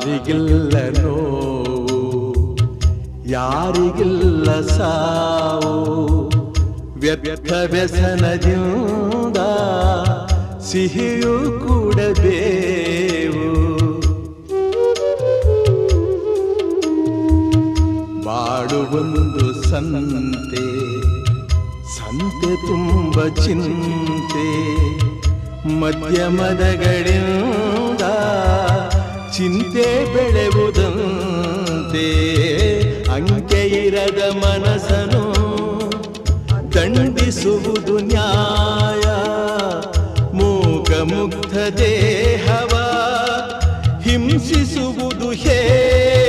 ಯಾರಿಗಿಲ್ಲ ನೋವು, ಯಾರಿಗಿಲ್ಲ ಸಾವು, ವ್ಯರ್ಥ ವ್ಯಸನದಿಂದ ಸಿಹಿಯೂ ಕೂಡಬೇವು. ಬಾಳುವೊಂದು ಸಂತೆ, ಸಂತೆ ತುಂಬ ಚಿಂತೆ, ಮಧ್ಯಮದಗಳಿಂದ ಚಿಂತೆ ಬೆಳೆಯುವುದಂತೆ. ಅಂಕೆ ಇರದ ಮನಸ್ಸನು ದಂಡಿಸುವುದು ನ್ಯಾಯ, ಮೂಕ ಮುಗ್ಧ ದೇಹವ ಹಿಂಸಿಸುವುದು ಹೇಯ.